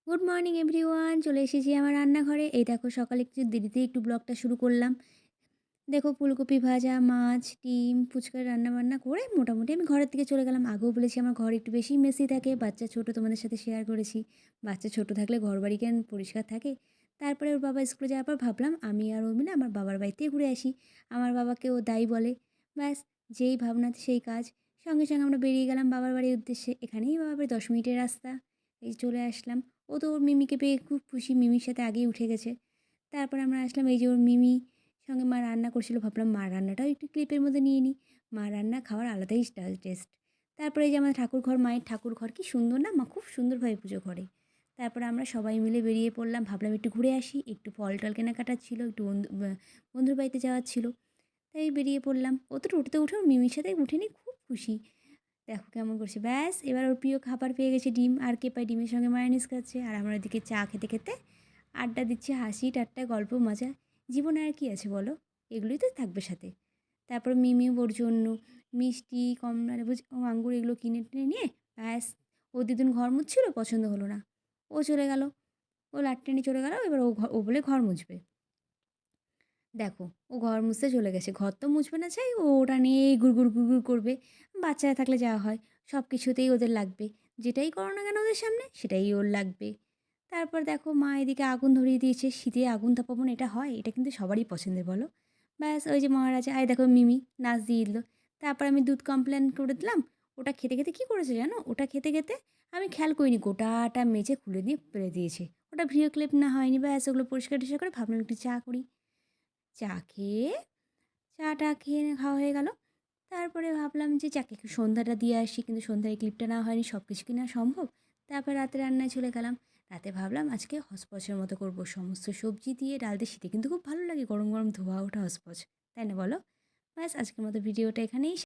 Good morning everyone, চলে এসেছি আমার রান্নাঘরে। এই দেখো, সকালে একটু দেরিতে একটু ব্লগটা শুরু করলাম। দেখো, ফুলকপি ভাজা, মাছ, ডিম, ফুচকা রান্নাবান্না করে মোটামুটি আমি ঘরের দিকে চলে গেলাম। আগেও বলেছি আমার ঘর একটু বেশি মেসি থাকে, বাচ্চা ছোট, তোমাদের সাথে শেয়ার করেছি। বাচ্চা ছোট থাকলে ঘর বাড়ি কেন পরিষ্কার থাকে। তারপরে ওর বাবা স্কুলে যাওয়ার পর ভাবলাম আমি আর ও মিলে আমার বাবার বাড়িতেই ঘুরে আসি। আমার বাবাকে ও দাই বলে। ব্যাস, যেই ভাবনাতে সেই কাজ। সঙ্গে সঙ্গে আমরা বেরিয়ে গেলাম বাবার বাড়ির উদ্দেশ্যে। এখানেই বাবার বাড়ি, 10 মিনিটের রাস্তা। এই চলে আসলাম। ও তো ওর মিমিকে পেয়ে খুব খুশি, মিমির সাথে আগেই উঠে গেছে। তারপরে আমরা আসলাম, এই যে ওর মিমি সঙ্গে মা রান্না করছিল, ভাবলাম মার রান্নাটাও একটু ক্লিপের মধ্যে নিয়ে নিই। মার রান্না খাওয়ার আলাদাই টেস্ট। তারপরে এই যে আমাদের ঠাকুরঘর, মায়ের ঠাকুরঘর কি সুন্দর না, মা খুব সুন্দরভাবে পুজো করে। তারপরে আমরা সবাই মিলে বেরিয়ে পড়লাম, ভাবলাম একটু ঘুরে আসি, একটু ফল টল কেনাকাটার ছিল, একটু বন্ধুর বাড়িতে যাওয়ার ছিল। তাই বেরিয়ে পড়লাম। ও তো টোটোতে উঠে ওর মিমির সাথে উঠে নিই, খুব খুশি। দেখো কেমন করছে, ব্যাস এবার ওর প্রিয় খাবার পেয়ে গেছে, ডিম। আর কে পায়, ডিমের সঙ্গে মায়োনিজ খাচ্ছে, আর আমরা এদিকে চা খেতে খেতে আড্ডা দিচ্ছি, হাসি ঠাট্টা গল্প মজা। জীবনে আর কি আছে বলো, এগুলোই তো থাকবে সাথে। তারপর মিমি ওর জন্য মিষ্টি, কমলা লেবু, আঙ্গুর এগুলো কিনে টিনে নিয়ে ব্যাস, ও দিদুন ঘর মুছছিল, পছন্দ হলো না, ও চলে গেল। ও লাট্টা নিয়ে চলে গেল, এবার ও বলে ঘর মুছবে। দেখো, ও ঘর মুছতে চলে গেছে, ঘর তো মুছবে না চাই, ও ওটা নিয়েই গুড়গুড় গুড়গুড় করবে। বাচ্চারা থাকলে যাওয়া হয়, সব কিছুতেই ওদের লাগবে। যেটাই করো না কেন ওদের সামনে, সেটাই ওর লাগবে। তারপর দেখো, মা এদিকে আগুন ধরিয়ে দিয়েছে। শীতে আগুন তাপাবন, এটা হয়? এটা কিন্তু সবারই পছন্দের, বলো। ব্যাস, ওই যে মহারাজা, আয় দেখো মিমি নাচ দিয়ে দিল। তারপর আমি দুধ কমপ্লেন করে দিলাম। ওটা খেতে খেতে কী করেছে জানো, ওটা খেতে খেতে আমি খেয়াল করিনি, গোটাটা মেজে খুলে দিয়ে ফেলে দিয়েছে। ওটা ভিডিও ক্লিপ না হয়নি। ব্যাস, ওগুলো পরিষ্কার টরিষ্কার করে ভাবলাম একটু চা করি। চা খেয়ে চাটা খেয়ে খাওয়া হয়ে গেল। তারপরে ভাবলাম যে যাকে একটু সন্ধ্যাটা দিয়ে আসি, কিন্তু সন্ধ্যায় ক্লিপটা না হয়নি, সব কিছু কি না সম্ভব। তারপর রাতে রান্নায় চলে গেলাম। রাতে ভাবলাম আজকে হসপচের মতো করব, সমস্ত সবজি দিয়ে ডাল দিয়ে। শীতে কিন্তু খুব ভালো লাগে গরম গরম ধোয়া ওঠা হসপচ, তাই না বলো। ব্যাস, আজকের মতো ভিডিওটা এখানেই